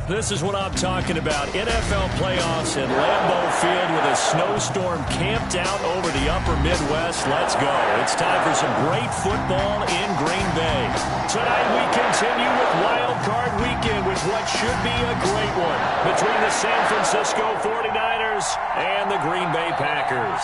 This is what I'm talking about. NFL playoffs in Lambeau Field with a snowstorm camped out over the upper Midwest. Let's go. It's time for some great football in Green Bay. Tonight we continue with Wild Card Weekend with what should be a great one between the San Francisco 49ers and the Green Bay Packers.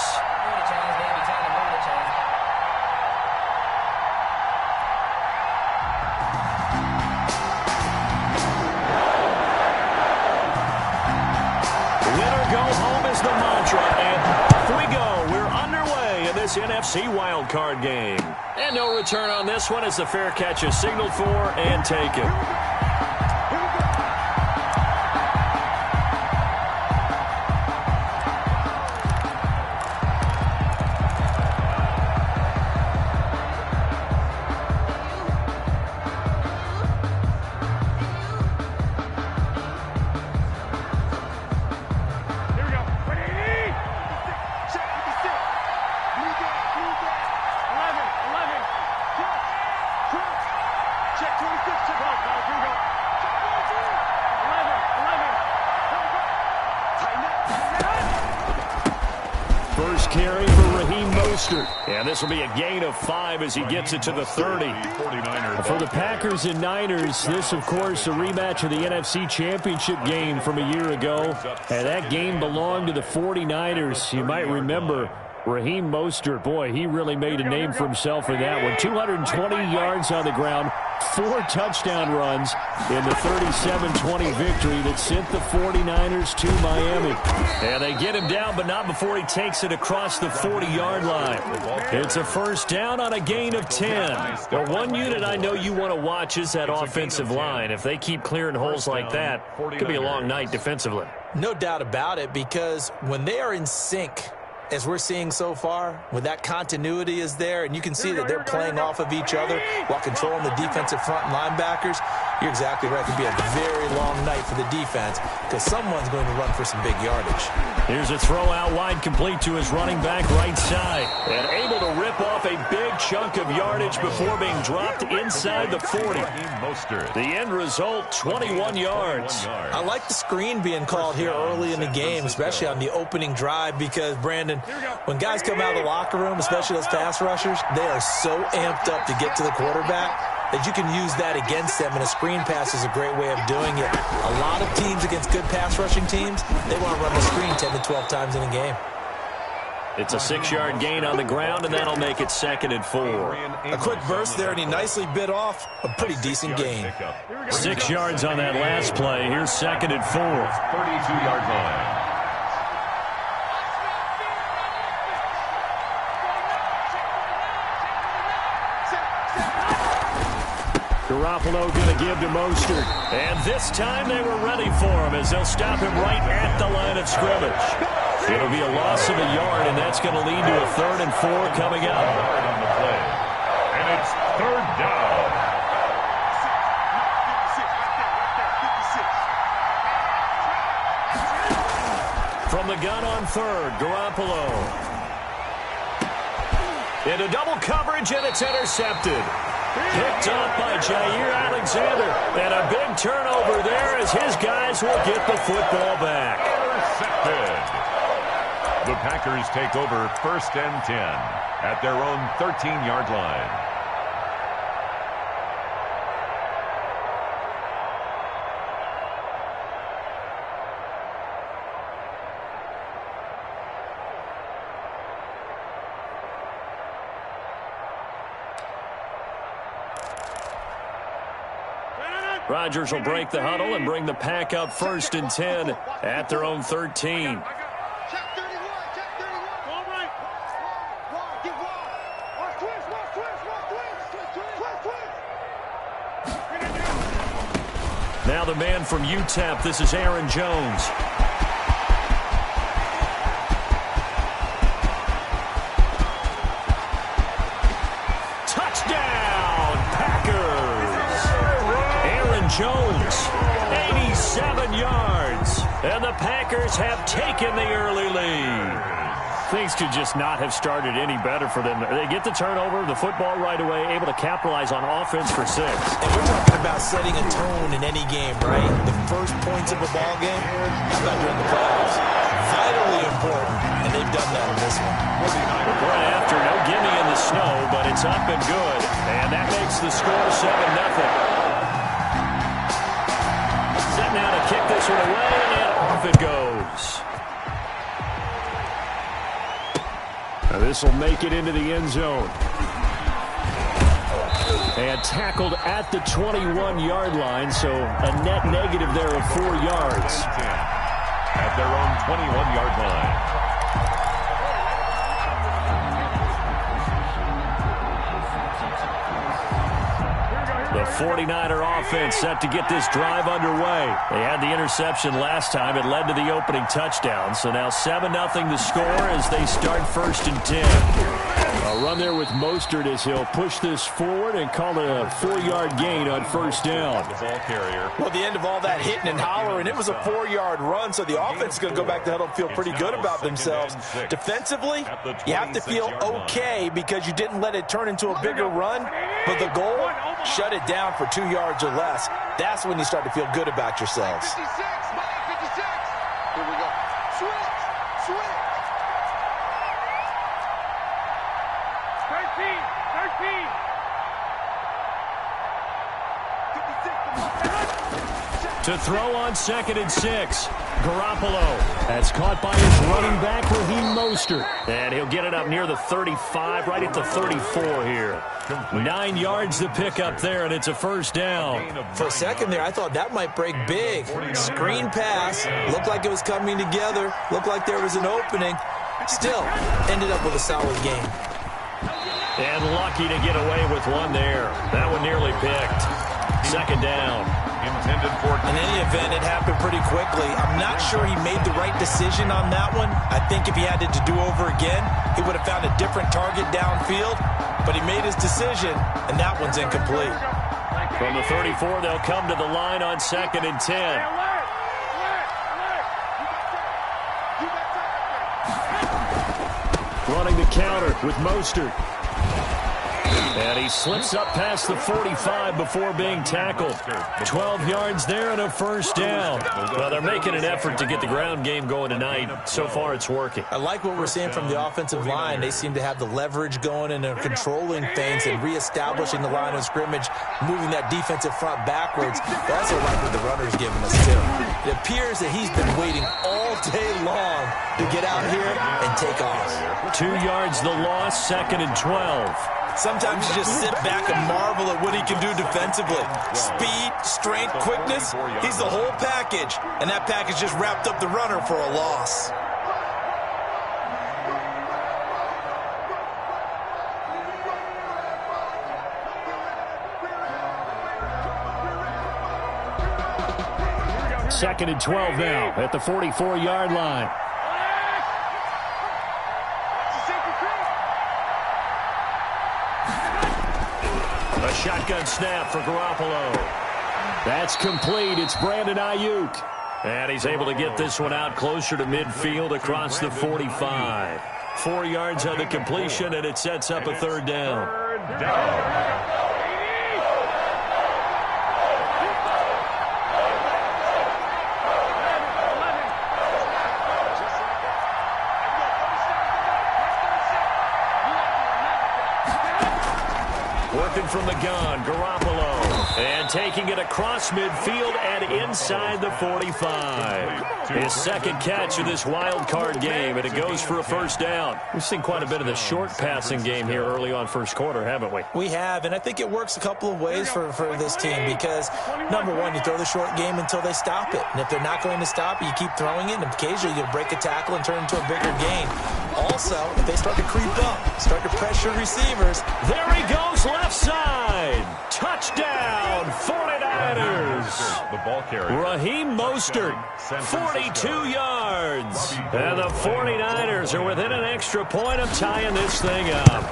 NFC wildcard game. And no return on this one as the fair catch is signaled for and taken. Carry for Raheem Mostert. And this will be a gain of 5 as he gets it to the 30. For the Packers and Niners, this, of course, a rematch of the NFC Championship game from a year ago. And that game belonged to the 49ers. You might remember Raheem Mostert. Boy, he really made a name for himself in that one. 220 yards on the ground, 4 touchdown runs in the 37-20 victory that sent the 49ers to Miami. And they get him down, but not before he takes it across the 40-yard line. It's a first down on a gain of 10. Well, one unit I know you want to watch is that offensive line. If they keep clearing holes like that, it could be a long night defensively. No doubt about it, because when they are in sync, as we're seeing so far, when that continuity is there and you can see that they're playing off of each other while controlling the defensive front and linebackers, you're exactly right. It could be a very long night for the defense because someone's going to run for some big yardage. Here's a throw out wide complete to his running back right side. And able to rip off a big chunk of yardage before being dropped inside the 40. The end result, 21 yards. I like the screen being called here early in the game, especially on the opening drive, because, Brandon, when guys come out of the locker room, especially those pass rushers, they are so amped up to get to the quarterback that you can use that against them, and a screen pass is a great way of doing it. A lot of teams against good pass rushing teams, they want to run the screen 10 to 12 times in a game. It's a 6-yard gain on the ground, and that'll make it 2nd and 4. A quick burst there, and he nicely bit off a pretty decent gain. 6 yards on that last play. Here's 2nd and 4. 32-yard line. Garoppolo going to give to Mostert. And this time they were ready for him as they'll stop him right at the line of scrimmage. It'll be a loss of a yard, and that's going to lead to a 3rd and 4 coming up. On the play. And it's 3rd down. From the gun on 3rd, Garoppolo. Into double coverage, and it's intercepted. Picked up by Jair Alexander. And a big turnover there as his guys will get the football back. Intercepted. The Packers take over 1st and 10 at their own 13-yard line. Rodgers will break the huddle and bring the pack up 1st and 10 at their own 13. Now the man from UTEP, this is Aaron Jones. Touchdown, Packers! Aaron Jones, 87 yards. And the Packers have taken the early lead. Things could just not have started any better for them. They get the turnover, the football right away, able to capitalize on offense for 6. And we're talking about setting a tone in any game, right? The first points of a ball game, how about during the playoffs? Vitally important, and they've done that in this one. The point after, no gimme in the snow, but it's up and good. And that makes the score 7-0. Set now to kick this one away, and off it goes. This will make it into the end zone. And tackled at the 21-yard line, so a net negative there of 4 yards. At their own 21-yard line. The 49er offense set to get this drive underway. They had the interception last time. It led to the opening touchdown. So now 7-0 the score as they start 1st and 10. A run there with Mostert as he'll push this forward and call it a 4-yard gain on 1st down. The ball carrier. Well, the end of all that hitting and hollering, it was a 4-yard run, so the offense is going to go back to huddle and feel pretty good about themselves. Defensively, you have to feel okay because you didn't let it turn into a bigger run, but the goal, shut it down for 2 yards or less. That's when you start to feel good about yourselves. 56, here we go. Switch. 13. To throw on 2nd and 6. Garoppolo. That's caught by his running back, Raheem Mostert. And he'll get it up near the 35, right at the 34 here. 9 yards to pick up there, and it's a 1st down. For a second there, I thought that might break big. Screen pass. Looked like it was coming together. Looked like there was an opening. Still, ended up with a solid game. And lucky to get away with one there. That one nearly picked. 2nd down. Intended for. In any event, it happened pretty quickly. I'm not sure he made the right decision on that one. I think if he had it to do over again, he would have found a different target downfield. But he made his decision, and that one's incomplete. From the 34, they'll come to the line on 2nd and 10. Running the counter with Mostert. And he slips up past the 45 before being tackled. 12 yards there and a 1st down. Well, they're making an effort to get the ground game going tonight. So far, it's working. I like what we're seeing from the offensive line. They seem to have the leverage going and they're controlling things and reestablishing the line of scrimmage, moving that defensive front backwards. They also like what the runner's giving us, too. It appears that he's been waiting all day long to get out here and take off. 2 yards the loss, 2nd and 12. Sometimes you just sit back and marvel at what he can do defensively. Speed, strength, quickness, he's the whole package. And that package just wrapped up the runner for a loss. Second and 12 now at the 44-yard line. A shotgun snap for Garoppolo. That's complete. It's Brandon Ayuk. And he's able to get this one out closer to midfield across the 45. 4 yards on the completion, and it sets up a 3rd down. Third down. Working from the gun, Garoppolo. And taking it across midfield and inside the 45. His 2nd catch of this wild card game, and it goes for a 1st down. We've seen quite a bit of the short passing game here early on 1st quarter, haven't we? We have, and I think it works a couple of ways for this team because, number one, you throw the short game until they stop it. And if they're not going to stop it, you keep throwing it, and occasionally you'll break a tackle and turn it into a bigger gain. Also, if they start to creep up, start to pressure receivers. There he goes, left side. Touchdown, 49ers. The ball carrier. Raheem Mostert, 42 yards. And the 49ers are within an extra point of tying this thing up.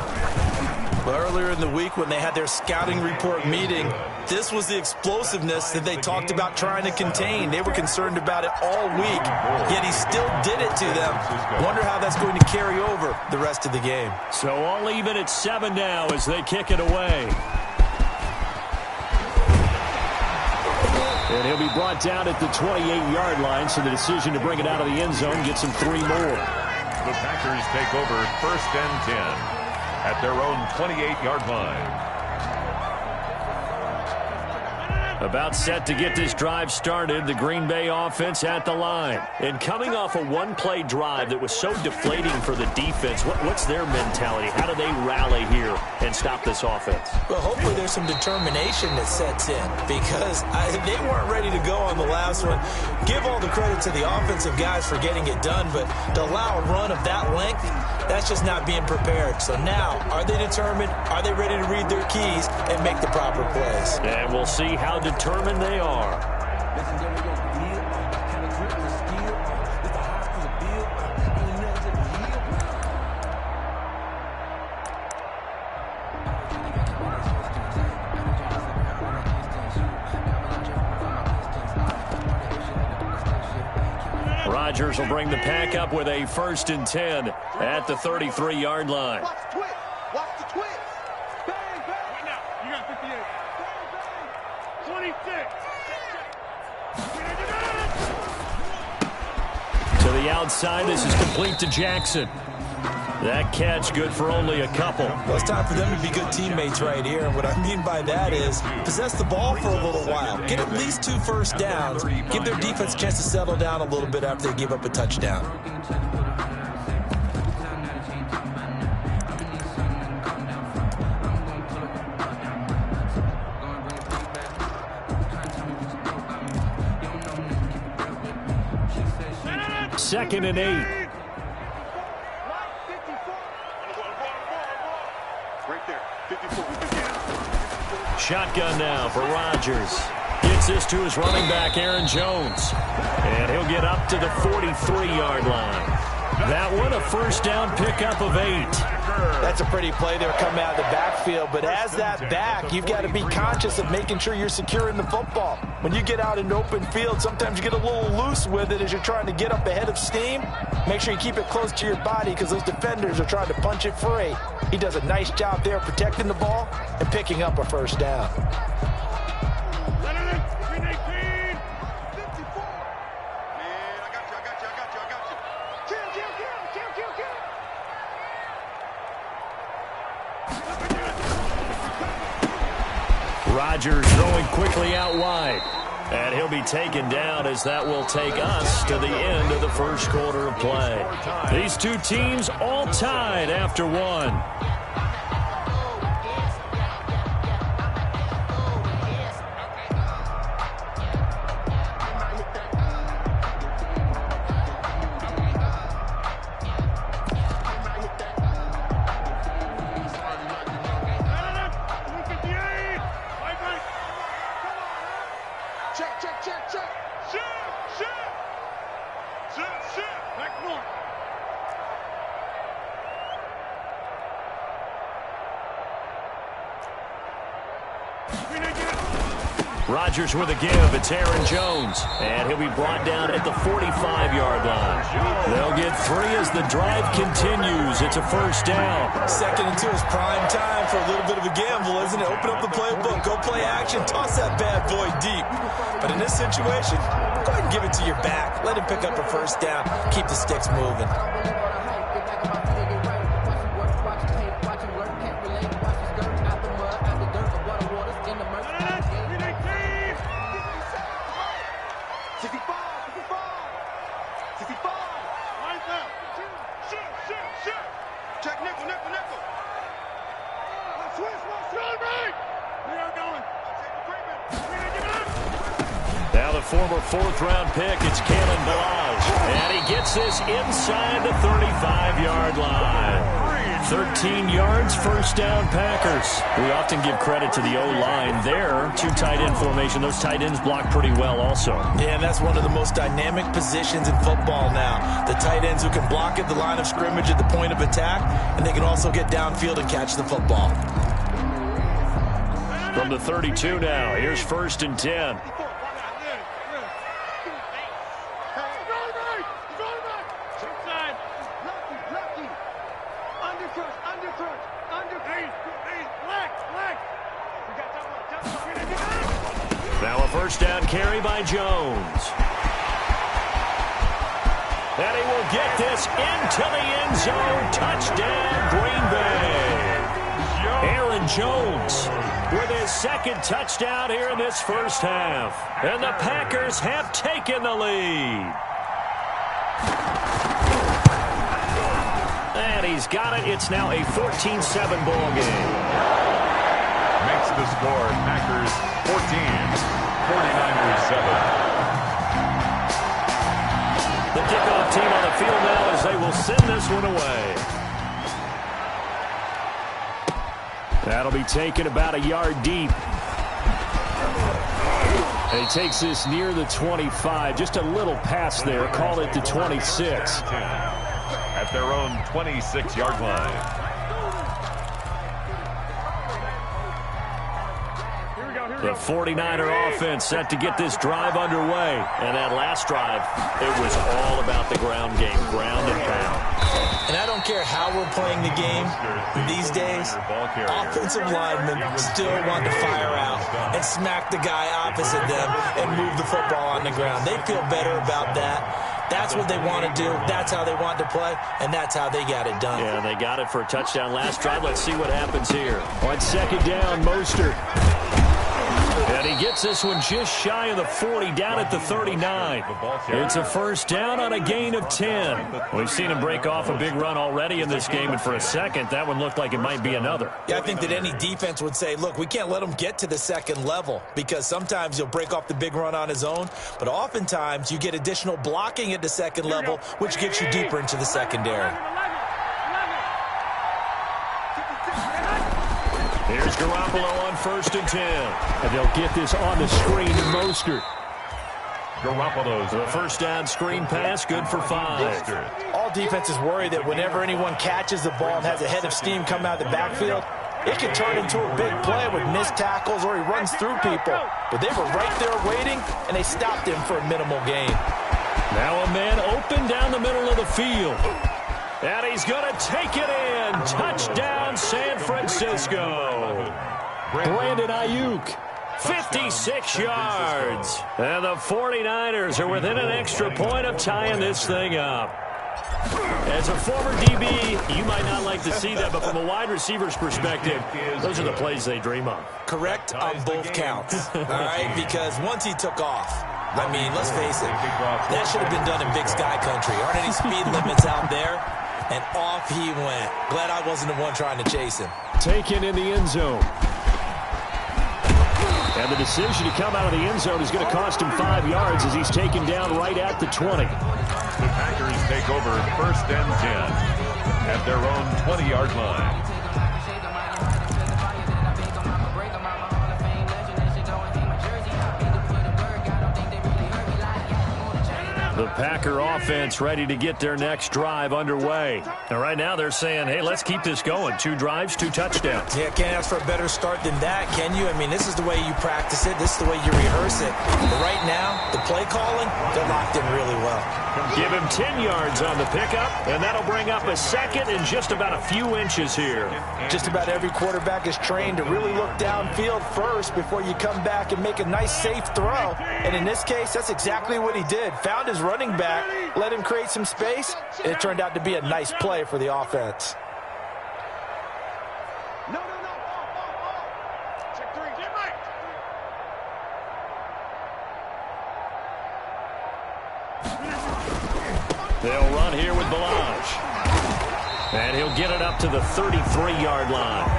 But earlier in the week when they had their scouting report meeting, this was the explosiveness that they talked about trying to contain. They were concerned about it all week, yet he still did it to them. Wonder how that's going to carry over the rest of the game. So all even at 7 now as they kick it away. And he'll be brought down at the 28-yard line, so the decision to bring it out of the end zone gets him 3 more. The Packers take over 1st and 10 at their own 28-yard line. About set to get this drive started, the Green Bay offense at the line. And coming off a one-play drive that was so deflating for the defense, what's their mentality? How do they rally here and stop this offense? Well, hopefully there's some determination that sets in because they weren't ready to go on the last one. Give all the credit to the offensive guys for getting it done, but to allow a run of that length, that's just not being prepared. So now, are they determined? Are they ready to read their keys and make the proper plays? And we'll see how determined they are. Rodgers will bring the pack up with a 1st and 10 at the 33-yard line. Watch the twist. Watch the twist. Bang, bang. Right now. You got 58. Bang, bang. 26. To the outside, this is complete to Jackson. That catch good for only a couple. Well, it's time for them to be good teammates right here. And what I mean by that is possess the ball for a little while. Get at least 2 first downs. Give their defense a chance to settle down a little bit after they give up a touchdown. Second and 8. Shotgun now for Rodgers. Gets this to his running back, Aaron Jones. And he'll get up to the 43-yard line. That one, a 1st down pickup of 8. That's a pretty play there coming out of the backfield. But as that back, you've got to be conscious of making sure you're securing the football. When you get out in open field, sometimes you get a little loose with it as you're trying to get up ahead of steam. Make sure you keep it close to your body because those defenders are trying to punch it free. He does a nice job there protecting the ball and picking up a 1st down. Rodgers throwing quickly out wide. And he'll be taken down as that will take us to the end of the 1st quarter of play. These two teams all tied after 1. Rodgers with a give. It's Aaron Jones. And he'll be brought down at the 45-yard line. They'll get 3 as the drive continues. It's a 1st down. 2nd and 2 is prime time for a little bit of a gamble, isn't it? Open up the playbook. Go play action. Toss that bad boy deep. But in this situation, go ahead and give it to your back. Let him pick up a 1st down. Keep the sticks moving. Former 4th-round pick, it's Kalen Balaj. And he gets this inside the 35-yard line. 13 yards, first down, Packers. We often give credit to the O-line there. Two tight end formation. Those tight ends block pretty well also. Yeah, and that's one of the most dynamic positions in football now. The tight ends who can block at the line of scrimmage at the point of attack, and they can also get downfield and catch the football. From the 32 now, here's 1st and 10. Now a first down carry by Jones. And he will get this into the end zone. Touchdown, Green Bay. Aaron Jones with his second touchdown here in this first half. And the Packers have taken the lead. And he's got it. It's now a 14-7 ball game. Makes the score Packers 14, 49ers 7. The kickoff team on the field now as they will send this one away. That'll be taken about a yard deep. And he takes this near the 25. Just a little pass there. Call it the 26. At their own 26-yard line. The 49er offense set to get this drive underway. And that last drive, it was all about the ground game, ground and pound. And I don't care how we're playing the game these days, offensive linemen still want to fire out and smack the guy opposite them and move the football on the ground. They feel better about that. That's what they want to do. That's how they want to play, and that's how they got it done. Yeah, they got it for a touchdown last drive. Let's see what happens here. On second down, Mostert. And he gets this one just shy of the 40, down at the 39. It's a first down on a gain of 10. We've seen him break off a big run already in this game, and for a second, that one looked like it might be another. Yeah, I think that any defense would say, look, we can't let him get to the second level, because sometimes he'll break off the big run on his own, but oftentimes you get additional blocking at the second level, which gets you deeper into the secondary. Here's Garoppolo on 1st and 10. And they'll get this on the screen to Mostert. Garoppolo's the first down screen pass, good for 5. All defenses worry that whenever anyone catches the ball and has a head of steam come out of the backfield, it can turn into a big play with missed tackles or he runs through people. But they were right there waiting, and they stopped him for a minimal gain. Now a man open down the middle of the field. And he's going to take it in. Touchdown, San Francisco. Brandon Ayuk, 56 yards. And the 49ers are within an extra point of tying this thing up. As a former DB, you might not like to see that, but from a wide receiver's perspective, those are the plays they dream of. Correct on both counts, all right? Because once he took off, I mean, let's face it, that should have been done in Big Sky Country. Aren't any speed limits out there? And off he went. Glad I wasn't the one trying to chase him. Taken in the end zone. And the decision to come out of the end zone is going to cost him 5 yards as he's taken down right at the 20. The Packers take over 1st and 10 at their own 20-yard line. The Packer offense ready to get their next drive underway. And right now they're saying, hey, let's keep this going. 2 drives, 2 touchdowns. Yeah, can't ask for a better start than that, can you? I mean, this is the way you practice it. This is the way you rehearse it. But right now, the play calling, they're locked in really well. Give him 10 yards on the pickup, and that'll bring up a second in just about a few inches here. Just about every quarterback is trained to really look downfield first before you come back and make a nice, safe throw. And in this case, that's exactly what he did. Found his running back, let him create some space, and it turned out to be a nice play for the offense. Check 3, get right. They'll run here with Balaj. And he'll get it up to the 33-yard line.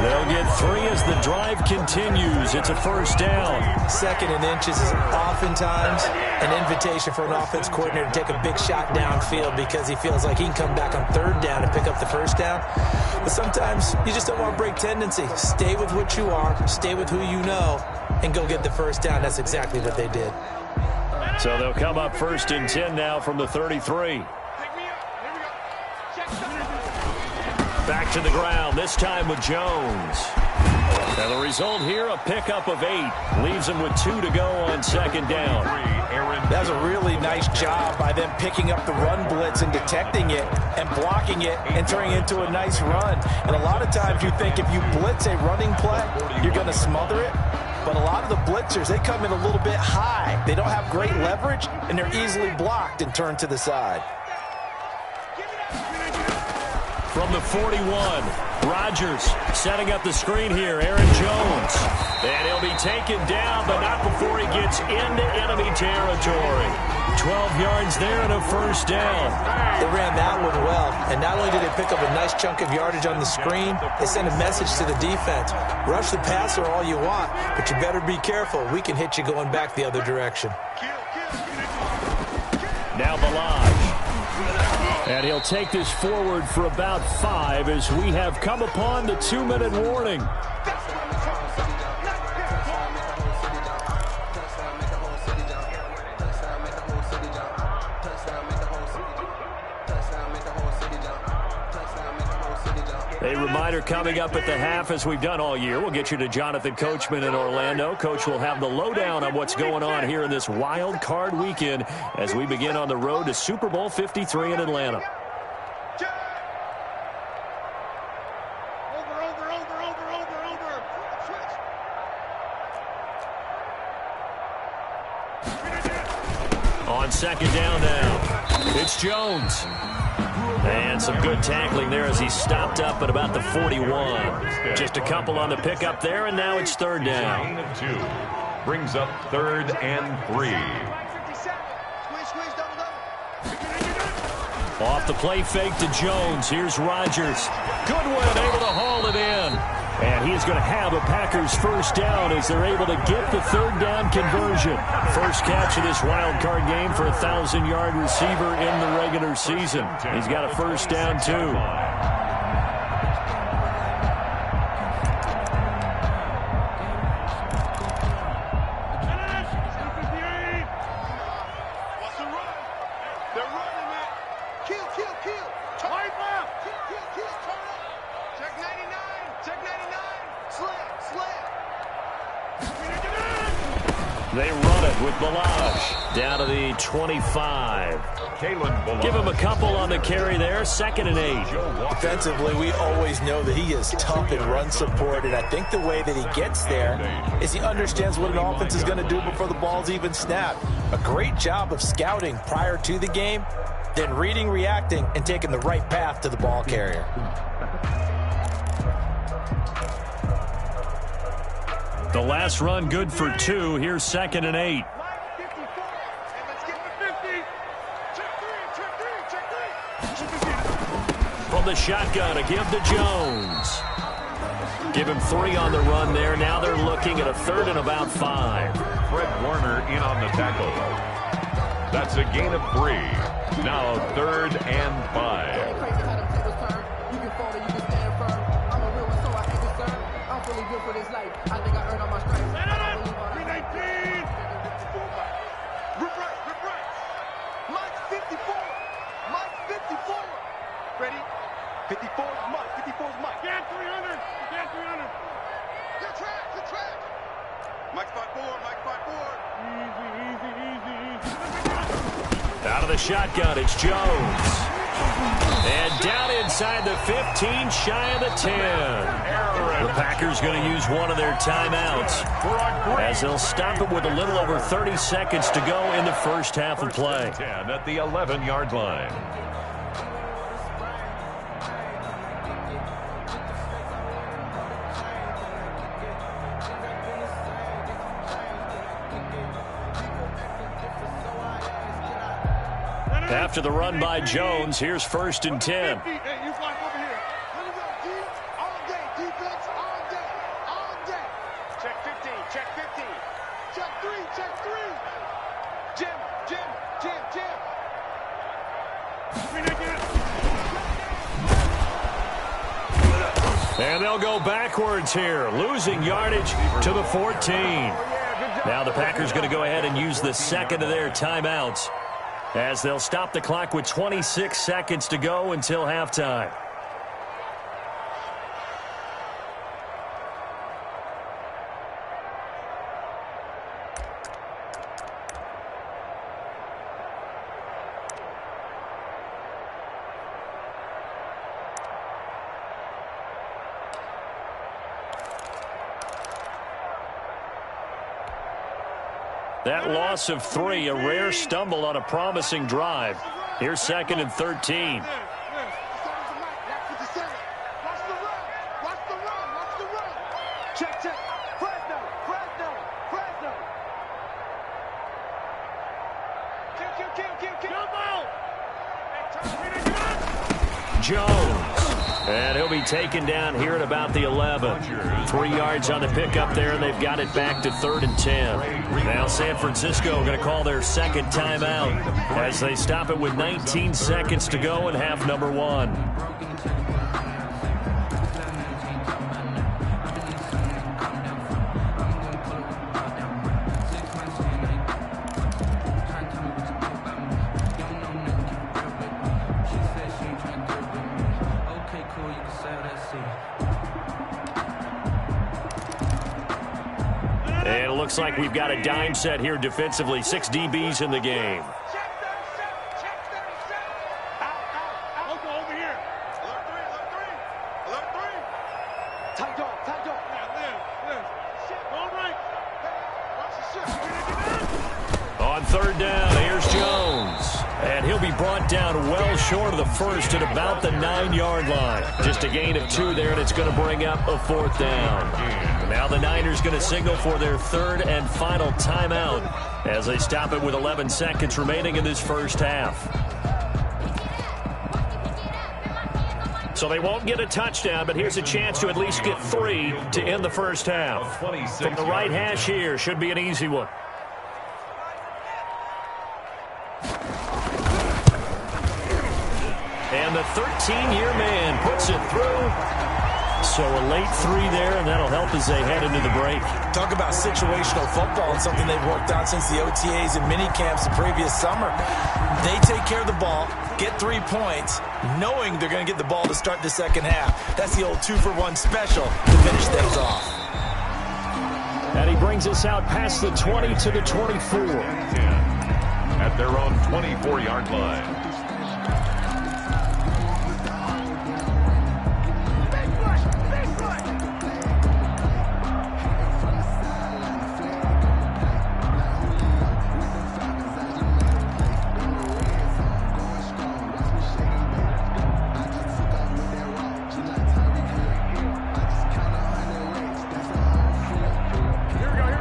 They'll get 3 as the drive continues. It's a first down. 2nd and inches is oftentimes an invitation for an offense coordinator to take a big shot downfield because he feels like he can come back on 3rd down and pick up the first down. But sometimes you just don't want to break tendency. Stay with what you are, stay with who you know, and go get the first down. That's exactly what they did. So they'll come up 1st and 10 now from the 33. Back to the ground, this time with Jones. And the result here, a pickup of 8. Leaves him with 2 to go on 2nd down. That was a really nice job by them picking up the run blitz and detecting it and blocking it and turning it into a nice run. And a lot of times you think if you blitz a running play, you're going to smother it. But a lot of the blitzers, they come in a little bit high. They don't have great leverage, and they're easily blocked and turned to the side. From the 41, Rodgers setting up the screen here. Aaron Jones. And he'll be taken down, but not before he gets into enemy territory. 12 yards there and a first down. They ran that one well, and not only did they pick up a nice chunk of yardage on the screen, they sent a message to the defense. Rush the passer all you want, but you better be careful. We can hit you going back the other direction. Now Balaj. And he'll take this forward for about 5 as we have come upon the 2-minute warning. A reminder coming up at the half, as we've done all year. We'll get you to Jonathan Coachman in Orlando. Coach will have the lowdown on what's going on here in this wild card weekend as we begin on the road to Super Bowl 53 in Atlanta. On 2nd down now, it's Jones. And some good tackling there as he stopped up at about the 41. Just a couple on the pickup there, and now it's 3rd down. Gain of 2. Brings up 3rd and 3. Off the play fake to Jones. Here's Rodgers. Goodwin able to haul it in. And he is going to have a Packers first down as they're able to get the 3rd down conversion. First catch of this wild card game for a 1,000-yard receiver in the regular season. He's got a first down, too. They run it with Balaj down to the 25. Give him a couple on the carry there. 2nd and 8. Defensively, we always know that he is tough in run support, and I think the way that he gets there is he understands what an offense is going to do before the ball's even snapped. A great job of scouting prior to the game, then reading, reacting, and taking the right path to the ball carrier. The last run good for 2. Here's 2nd and 8. From the shotgun, a give to Jones. Give him 3 on the run there. Now they're looking at a 3rd and about 5. Fred Warner in on the tackle. That's a gain of 3. Now 3rd and 5. Ready? 54 is Mike. 54 is Mike. Get 300. Get 300. Good track. Mike's 5'4. Mike's 5'4. Easy. Out of the shotgun, it's Jones. And down inside the 15, shy of the 10. The Packers going to use one of their timeouts as they'll stop it with a little over 30 seconds to go in the first half of play. 10 at the 11-yard line. After the run by Jones, here's 1st and 10. Hey, you fly And they'll go backwards here, losing yardage to the 14. Now the Packers going to go ahead and use the second of their timeouts as they'll stop the clock with 26 seconds to go until halftime. That loss of 3, a rare stumble on a promising drive. Here's 2nd and 13. Check. Fresno. Kill. Jones. And he'll be taken down here at about the 11. 3 yards on the pickup there, and they've got it back to 3rd and 10. Now San Francisco going to call their second timeout as they stop it with 19 seconds to go in half number 1. And it looks like we've got a dime set here defensively. 6 DBs in the game. On 3rd down, here's Jones. And he'll be brought down well short of the first at about the 9-yard line. Just a gain of 2 there, and it's going to bring up a 4th down. Now the Niners going to signal for their 3rd and final timeout as they stop it with 11 seconds remaining in this first half. So they won't get a touchdown, but here's a chance to at least get 3 to end the first half. From the right hash here, should be an easy one. And the 13-year man puts it through. So a late 3 there, and that'll help as they head into the break. Talk about situational football and something they've worked on since the OTAs and mini camps the previous summer. They take care of the ball, get 3 points, knowing they're going to get the ball to start the second half. That's the old 2-for-1 special to finish things off. And he brings us out past the 20 to the 24. At their own 24-yard line.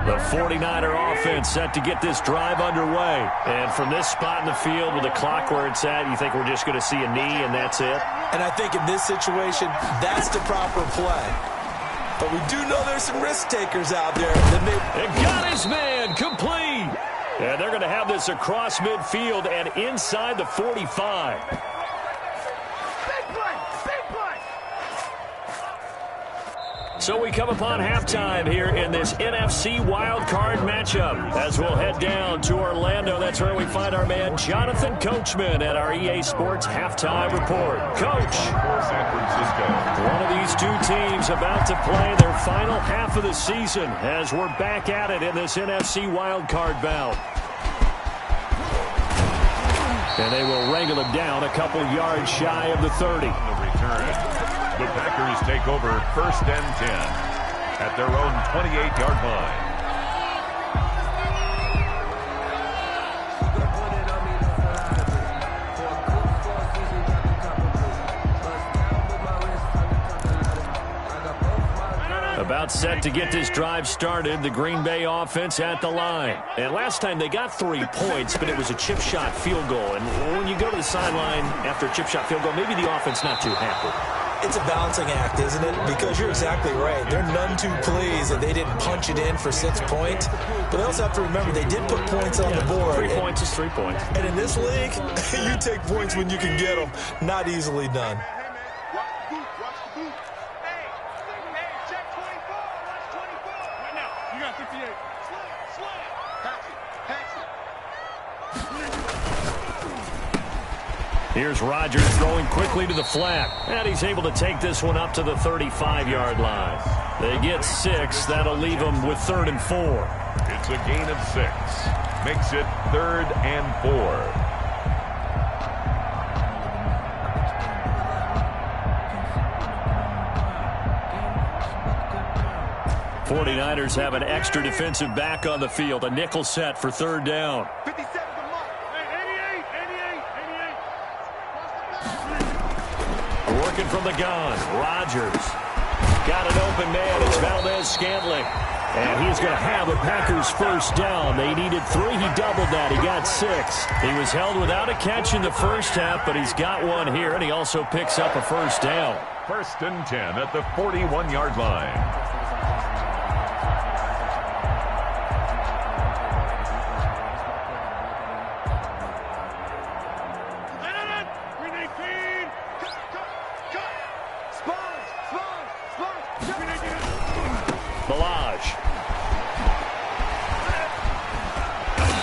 The 49er offense set to get this drive underway. And from this spot in the field with the clock where it's at, you think we're just going to see a knee and that's it? And I think in this situation, that's the proper play. But we do know there's some risk takers out there. And got his man complete. And they're going to have this across midfield and inside the 45. So we come upon halftime here in this NFC wildcard matchup as we'll head down to Orlando. That's where we find our man Jonathan Coachman at our EA Sports Halftime Report. Coach, San Francisco. One of these two teams about to play their final half of the season as we're back at it in this NFC wildcard bout. And they will wrangle it down a couple yards shy of the 30. The return. The Packers take over 1st and 10 at their own 28-yard line. About set to get this drive started, the Green Bay offense at the line. And last time they got 3 points, but it was a chip shot field goal. And when you go to the sideline after a chip shot field goal, maybe the offense not too happy. It's a balancing act, isn't it? Because you're exactly right. They're none too pleased that they didn't punch it in for 6 points. But they also have to remember they did put points on the board. 3 points is 3 points. And in this league, you take points when you can get them. Not easily done. Here's Rodgers throwing quickly to the flat. And he's able to take this one up to the 35-yard line. They get 6. That'll leave them with 3rd and 4. It's a gain of 6. Makes it 3rd and 4. 49ers have an extra defensive back on the field. A nickel set for 3rd down. 57 to Mark. 88. Working from the gun. Rodgers. Got an open man. It's Valdez-Scantling. And he's going to have the Packers' 1st down. They needed 3. He doubled that. He got 6. He was held without a catch in the first half, but he's got one here, and he also picks up a 1st down. 1st and 10 at the 41-yard line.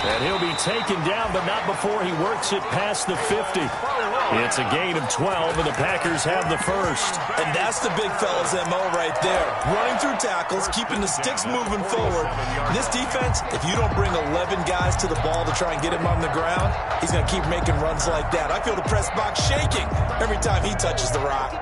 And he'll be taken down, but not before he works it past the 50. It's a gain of 12, and the Packers have the 1st. And that's the big fella's MO right there. Running through tackles, keeping the sticks moving forward. This defense, if you don't bring 11 guys to the ball to try and get him on the ground, he's going to keep making runs like that. I feel the press box shaking every time he touches the rock.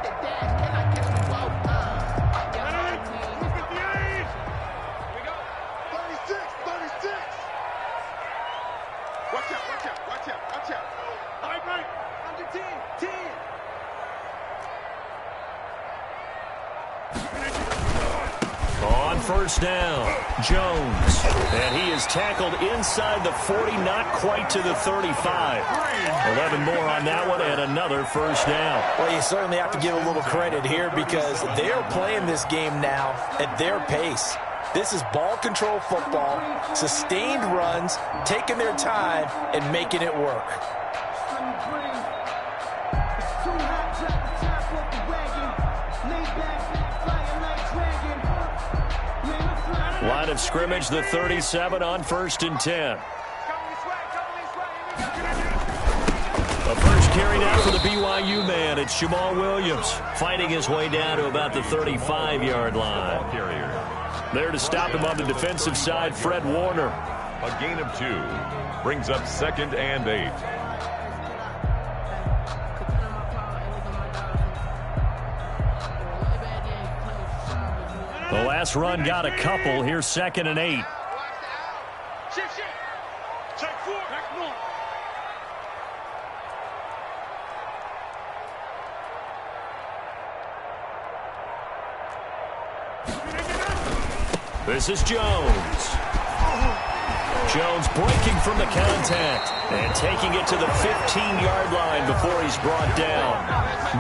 On 1st down, Jones. And he is tackled inside the 40, not quite to the 35. 11 more on that one, and another 1st down. Well, you certainly have to give a little credit here because they're playing this game now at their pace. This is ball control football, sustained runs, taking their time, and making it work. Line of scrimmage, the 37 on 1st and 10. The first carry now for the BYU man. It's Jamal Williams fighting his way down to about the 35-yard line. There to stop him on the defensive side, Fred Warner. A gain of 2 brings up 2nd and 8. The last run got a couple. Here's 2nd and 8. This is Jones. Jones breaking from the contact and taking it to the 15-yard line before he's brought down.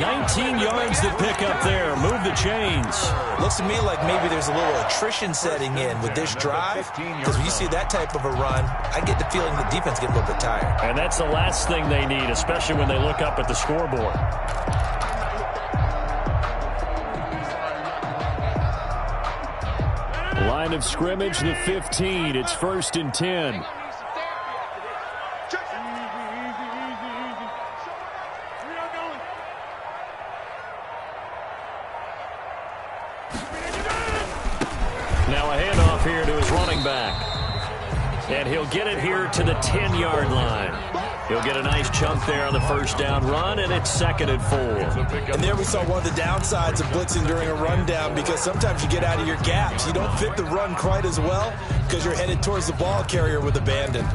19 yards to pick up there. Move the chains. Looks to me like maybe there's a little attrition setting in with this drive, because when you see that type of a run, I get the feeling the defense get a little bit tired. And that's the last thing they need, especially when they look up at the scoreboard. Line of scrimmage, the 15. It's 1st and 10. Now a handoff here to his running back. And he'll get it here to the 10-yard line. He'll get a nice chunk there on the 1st down run, and it's 2nd and 4. And there we saw one of the downsides of blitzing during a rundown, because sometimes you get out of your gaps. You don't fit the run quite as well because you're headed towards the ball carrier with abandon.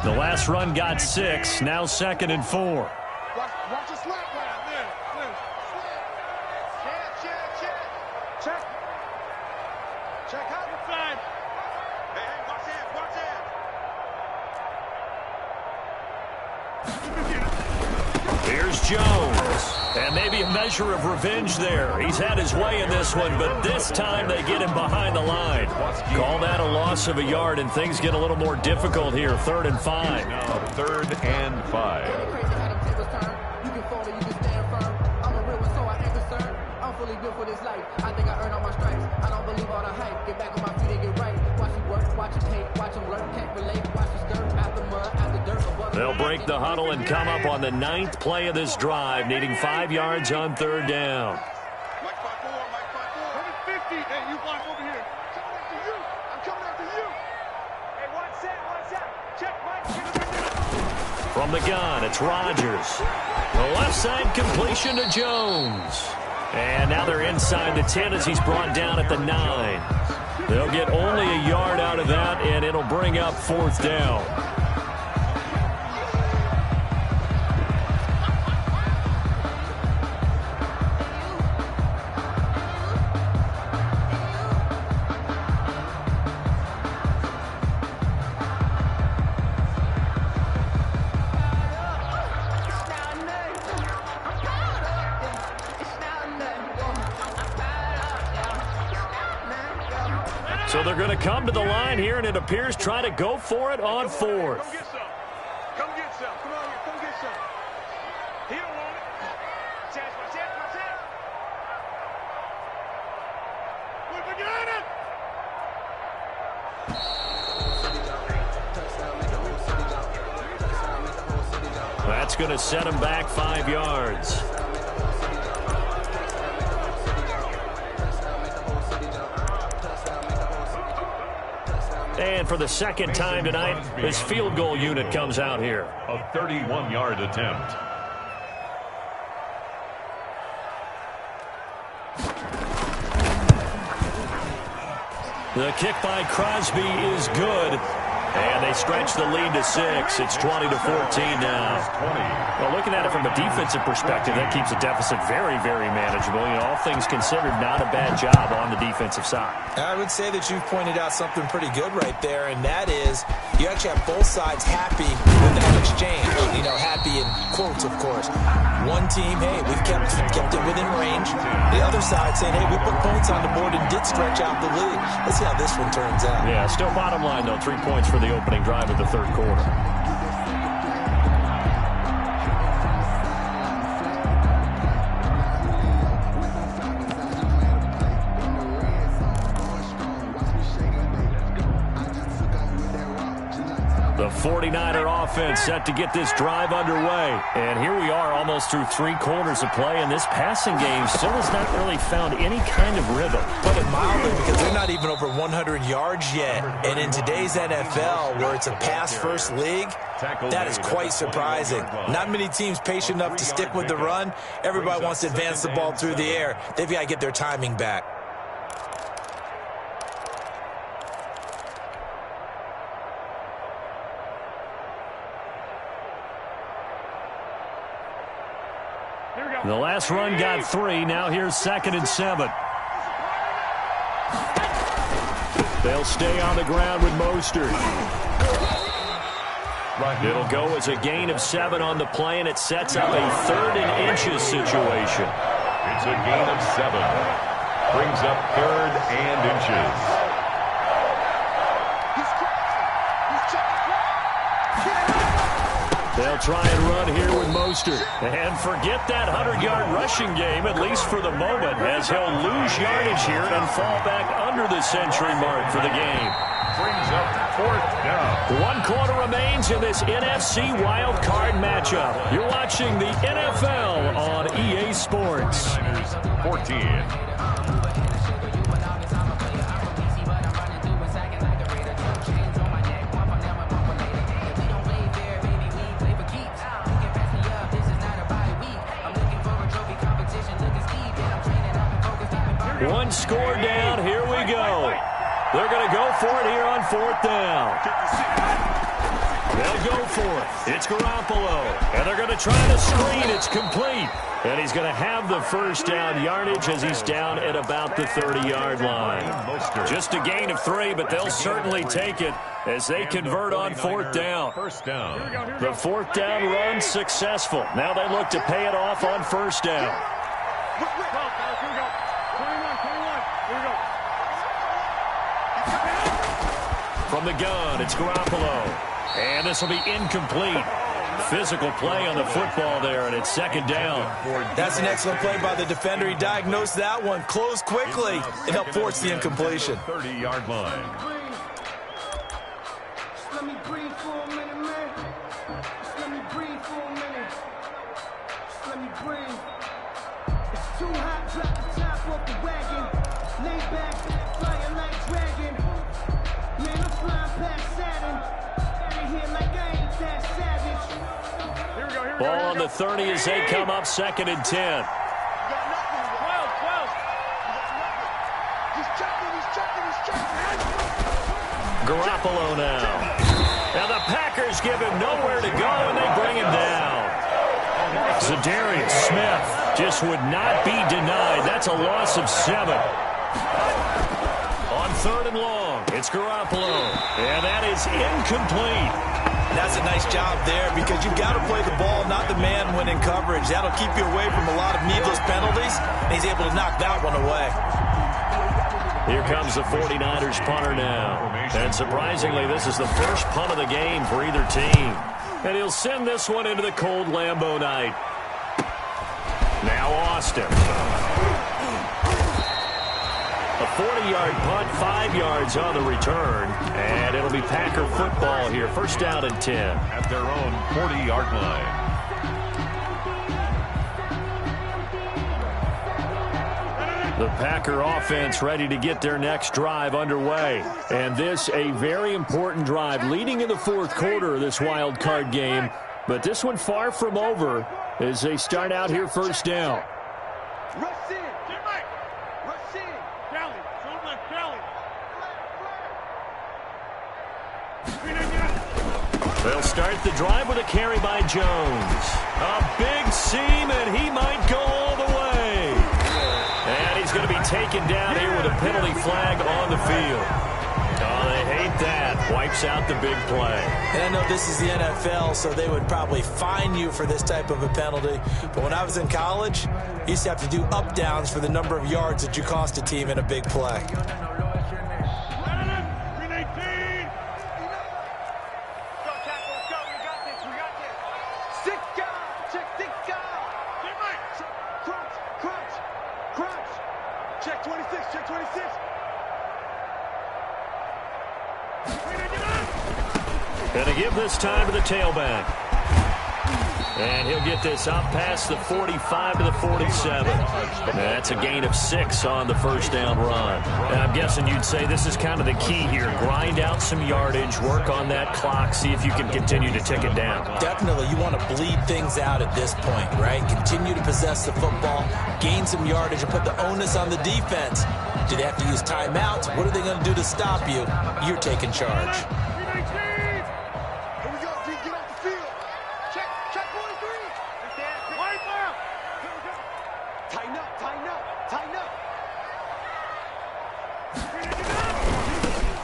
The last run got 6. Now 2nd and 4. Watch the slap line. There. Check. Check out the side. Hey, watch it. Here's Jones. And maybe a measure of revenge there. He's had his way in this one, but this time they get him behind the line. Call that a loss of a yard, and things get a little more difficult here. 3rd and 5. Now 3rd and 5. They'll break the huddle and come up on the 9th play of this drive, needing 5 yards on 3rd down. Mike 5-4. 50. Hey, you block over here. I'm coming after you. Hey, watch that. Check, Mike. From the gun, it's Rodgers. The left side completion to Jones. And now they're inside the 10 as he's brought down at the 9. They'll get only a yard out of that, and it'll bring up 4th down. So they're going to come to the line here, and it appears try to go for it on 4th. Come get some. Come on here. Come get some. He don't want it. Watch that. We got it. That's going to set him back 5 yards. And for the 2nd time tonight, this field goal unit comes out here. A 31-yard attempt. The kick by Crosby is good. And they stretch the lead to 6. It's 20-14 now. Well, looking at it from a defensive perspective, that keeps the deficit very, very manageable. You know, all things considered, not a bad job on the defensive side. I would say that you've pointed out something pretty good right there, and that is you actually have both sides happy with that exchange. You know, happy in quotes, of course. One team, hey, we've kept it within range. The other side saying, hey, we put points on the board and did stretch out the lead. Let's see how this one turns out. Yeah, still bottom line, though, 3 points for the opening drive of the 3rd quarter. The 49er offense set to get this drive underway. And here we are almost through 3 quarters of play, and this passing game still has not really found any kind of rhythm. Put it mildly, because they're not even over 100 yards yet. And in today's NFL, where it's a pass-first league, that is quite surprising. Not many teams patient enough to stick with the run. Everybody wants to advance the ball through the air. They've got to get their timing back. The last run got 3. Now here's 2nd and 7. They'll stay on the ground with Mostert. It'll go as a gain of 7 on the play, and it sets up a 3rd and inches situation. It's a gain of 7. Brings up 3rd and inches. They'll try and run here with Mostert. And forget that 100-yard rushing game, at least for the moment, as he'll lose yardage here and fall back under the century mark for the game. Brings up 4th down. 1 quarter remains in this NFC wild card matchup. You're watching the NFL on EA Sports. 14. One score down. Here we go. They're going to go for it here on 4th down. They'll go fourth. It's Garoppolo. And they're going to try the screen. It's complete. And he's going to have the first down yardage as he's down at about the 30-yard line. Just a gain of 3, but they'll certainly take it as they convert on fourth down. The fourth down run successful. Now they look to pay it off on first down. From the gun, it's Garoppolo. And this will be incomplete. Physical play on the football there, and it's second down. That's an excellent play by the defender. He diagnosed that one, closed quickly, and helped force the incompletion. 30-yard line. Let me breathe for a minute, man. Let me breathe for a minute. Let me breathe. It's too hot, drop the top off the wagon. Lay back, flying like dragon. Man, I'm flying past Saturn. Out of here like I ain't that savage. Ball on the 30 as they come up second and 10. Garoppolo now. Now the Packers give him nowhere to go, and they bring him down. Zadarius Smith just would not be denied. That's a loss of 7. On third and long, it's Garoppolo. And that is incomplete. That's a nice job there because you've got to play the ball, not the man when in coverage. That'll keep you away from a lot of needless penalties, and he's able to knock that one away. Here comes the 49ers punter now. And surprisingly, this is the first punt of the game for either team. And he'll send this one into the cold Lambeau night. Now Austin. A 40-yard punt, 5 yards on the return. And it'll be Packer football here. First down and 10. At their own 40-yard line. The Packer offense ready to get their next drive underway. And this a very important drive leading in the fourth quarter of this wild card game. But this one far from over as they start out here first down. Rush in. Rush in. Kelly. Don't let Kelly. They'll start the drive with a carry by Jones. A big seam, and he might go all the way. And he's going to be taken down here with a penalty flag on the field. Oh, they hate that. Wipes out the big play. And I know this is the NFL, so they would probably fine you for this type of a penalty. But when I was in college, you used to have to do up-downs for the number of yards that you cost a team in a big play. Check 26, check 26. Gonna give this time to the tailback. And he'll get this up past the 45 to the 47. That's a gain of 6 on the first down run. And I'm guessing you'd say this is kind of the key here. Grind out some yardage, work on that clock, see if you can continue to tick it down. Definitely, you want to bleed things out at this point, right? Continue to possess the football, gain some yardage, and put the onus on the defense. Do they have to use timeouts? What are they going to do to stop you? You're taking charge.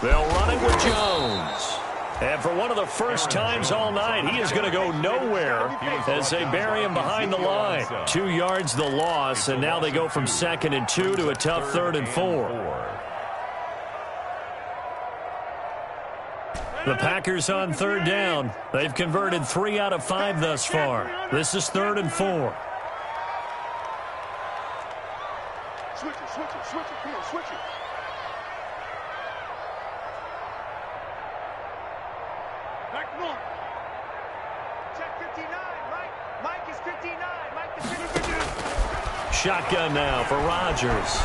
They'll run it with Jones. And for one of the first times all night, he is going to go nowhere as they bury him behind the line. 2 yards the loss, and now they go from 2nd and 2 to a tough 3rd and 4. The Packers on 3rd down. They've converted 3 out of 5 thus far. This is 3rd and 4. Switch it, come on, switch it. Back one. Check 59, Mike. Mike is 59. Mike is 59. Shotgun now for Rodgers.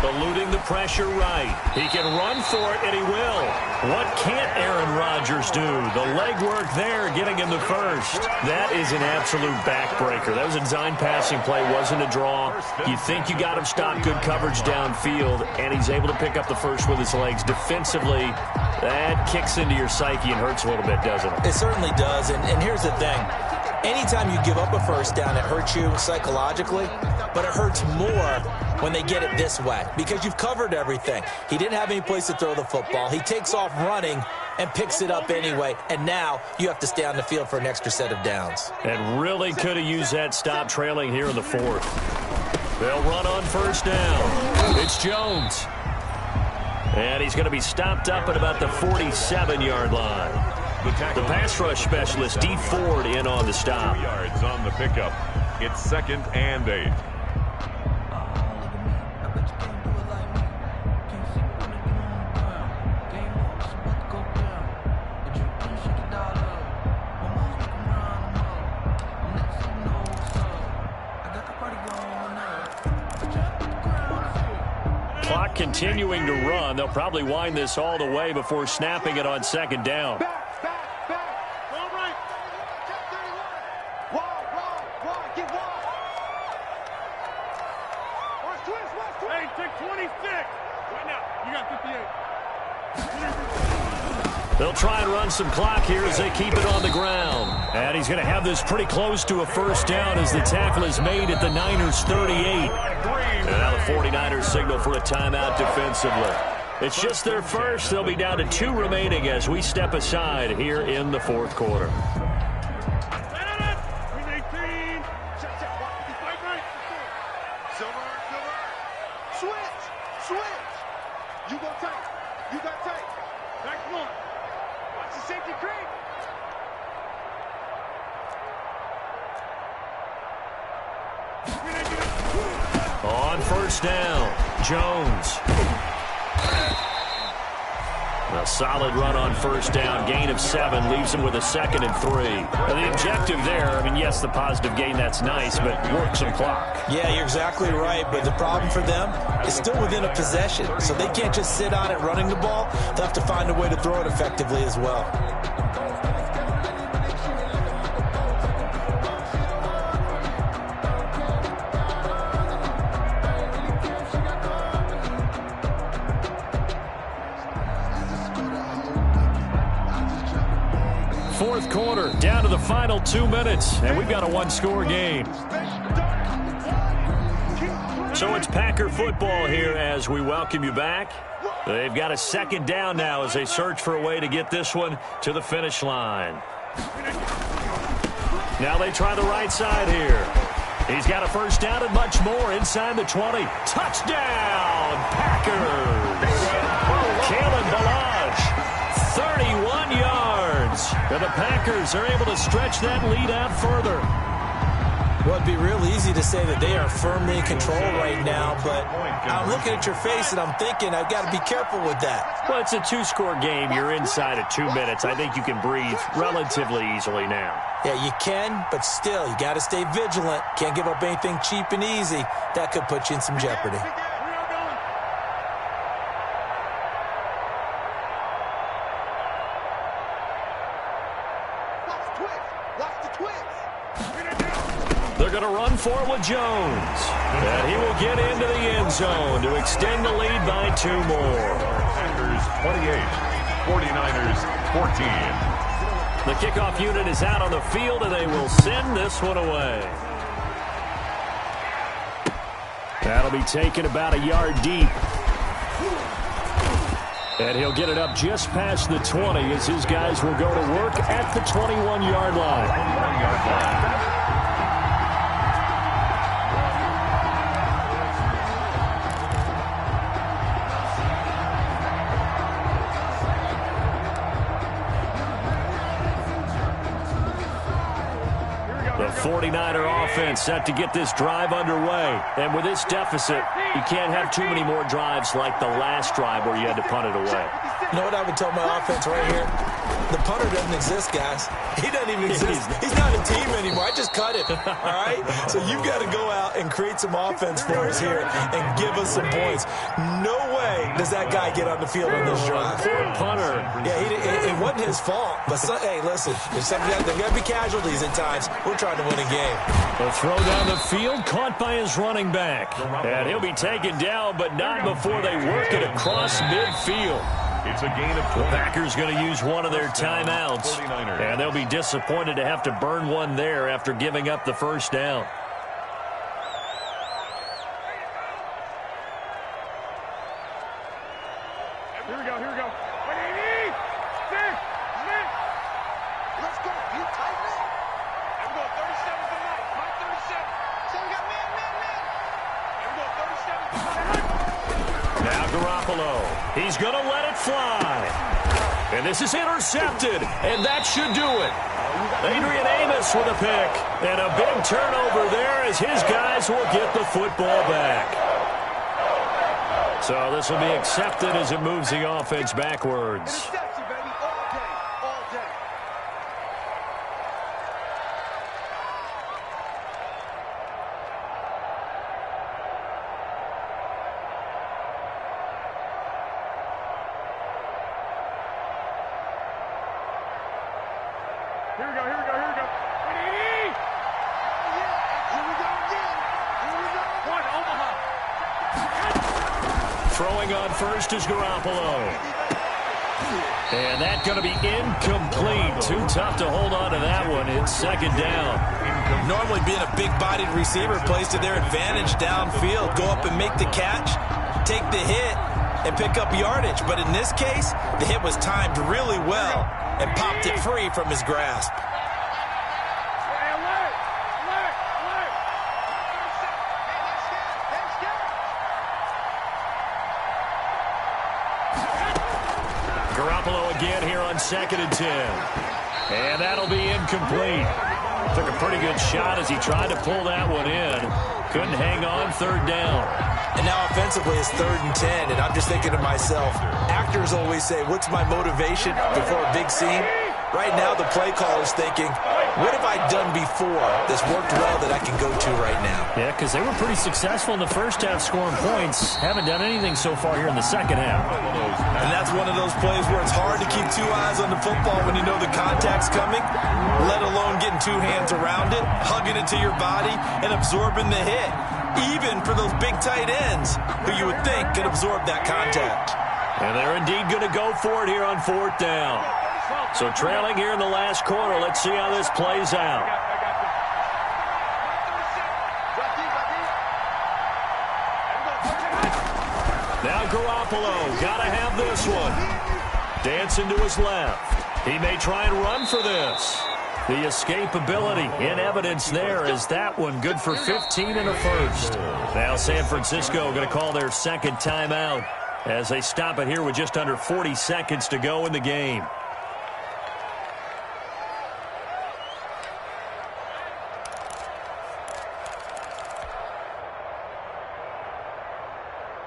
Eluding the pressure right. He can run for it, and he will. What can't Aaron Rodgers do? The legwork there getting him the first. That is an absolute backbreaker. That was a design passing play, wasn't a draw. You think you got him stopped, good coverage downfield, and he's able to pick up the first with his legs. Defensively, that kicks into your psyche and hurts a little bit, doesn't it? It certainly does, and here's the thing. Anytime you give up a first down, it hurts you psychologically, but it hurts more when they get it this way because you've covered everything. He didn't have any place to throw the football. He takes off running and picks it up anyway, and now you have to stay on the field for an extra set of downs. And really could have used that stop trailing here in the fourth. They'll run on first down. It's Jones. And he's going to be stopped up at about the 47-yard line. The pass rush specialist, D. Ford, in on the stop. 2 yards on the pickup. It's 2nd and 8. Clock continuing to run. They'll probably wind this all the way before snapping it on 2nd down. Hey, take 26. Right now. You got 58. They'll try and run some clock here as they keep it on the ground. And he's going to have this pretty close to a first down as the tackle is made at the Niners' 38. And now the 49ers signal for a timeout defensively. It's just their first. They'll be down to 2 remaining as we step aside here in the fourth quarter. You go tight. You got tight. Back one. Watch the safety creep. On first down, Jones. A solid run on first down. Gain of 7 leaves him with a 2nd and 3. Now the objective there, I mean, yes, the positive gain, that's nice, but work some clock. Yeah, you're exactly right, but the problem for them is still within a possession, so they can't just sit on it running the ball. They'll have to find a way to throw it effectively as well. Fourth quarter, down to the final 2 minutes, and we've got a 1-score game. So it's Packer football here as we welcome you back. They've got a 2nd down now as they search for a way to get this one to the finish line. Now they try the right side here. He's got a first down and much more inside the 20. Touchdown, Packers! Kalen Ballage, 31 yards. And the Packers are able to stretch that lead out further. Well, it'd be real easy to say that they are firmly in control right now, but I'm looking at your face and I'm thinking I've got to be careful with that. Well, it's a 2-score game. You're inside of 2 minutes. I think you can breathe relatively easily now. Yeah, you can, but still, you got to stay vigilant. Can't give up anything cheap and easy. That could put you in some jeopardy. They're going to run for it with Jones. And he will get into the end zone to extend the lead by 2 more. Packers 28, 49ers 14. The kickoff unit is out on the field, and they will send this one away. That'll be taken about a yard deep. And he'll get it up just past the 20 as his guys will go to work at the 21-yard line. 21-yard line. The 49er offense set to get this drive underway. And with this deficit, you can't have too many more drives like the last drive where you had to punt it away. You know what I would tell my offense right here? The punter doesn't exist, guys. He doesn't even exist. He's not a team anymore. I just cut him, all right? So you've got to go out and create some offense for us here and give us some points. No way does that guy get on the field on this drive. Poor punter. Yeah, it wasn't his fault. But, hey, listen, there's got to be casualties at times. We're trying to win a game. The throw down the field, caught by his running back. And he'll be taken down, but not before they work it across midfield. It's a gain of 20. The Packers going to use one of their timeouts. And they'll be disappointed to have to burn one there after giving up the first down. Here we go, here we go. 180! Sit! Let's go. You tight man. And we go 37 to Mike. Mike 37. So we got man. And we go 37 to Mike. Now Garoppolo. He's going to let it fly. And this is intercepted. And that should do it. Adrian Amos with a pick. And a big turnover there as his guys will get the football back. So this will be accepted as it moves the offense backwards. Interception, baby. All day. All day. Here we go, here we go, here we go. 180! Oh, yeah. Here we go again. Here we go. One, Omaha. Throwing on first is Garoppolo. And that's going to be incomplete. Too tough to hold on to that one. It's second down. Normally being a big-bodied receiver plays to their advantage downfield. Go up and make the catch, take the hit, and pick up yardage. But in this case, the hit was timed really well and popped it free from his grasp. Garoppolo again here on 2nd and 10. And that'll be incomplete. Took a pretty good shot as he tried to pull that one in. Couldn't hang on, third down. And now offensively it's 3rd and 10, and I'm just thinking to myself, actors always say, what's my motivation before a big scene? Right now the play caller's thinking, what have I done before that's worked well that I can go to right now? Yeah, because they were pretty successful in the first half scoring points. Haven't done anything so far here in the second half. And that's one of those plays where it's hard to keep 2 eyes on the football when you know the contact's coming, let alone getting 2 hands around it, hugging it to your body, and absorbing the hit. Even for those big tight ends who you would think could absorb that contact. And they're indeed going to go for it here on 4th down. So trailing here in the last quarter, let's see how this plays out. Now Garoppolo, got to have this one. Dancing to his left. He may try and run for this. The escapability in evidence there is that one good for 15 and a first. Now San Francisco going to call their second timeout as they stop it here with just under 40 seconds to go in the game.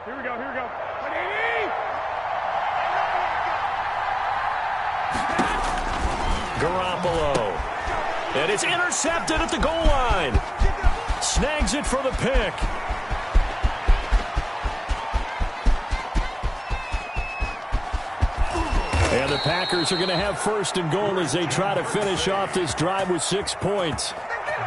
Here we go, here we go. 180! Garoppolo. And it's intercepted at the goal line. Snags it for the pick. And the Packers are going to have 1st and goal as they try to finish off this drive with 6 points.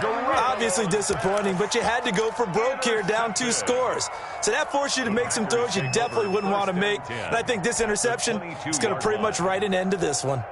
Obviously disappointing, but you had to go for broke here, down 2 scores. So that forced you to make some throws you definitely wouldn't want to make. And I think this interception is going to pretty much write an end to this one.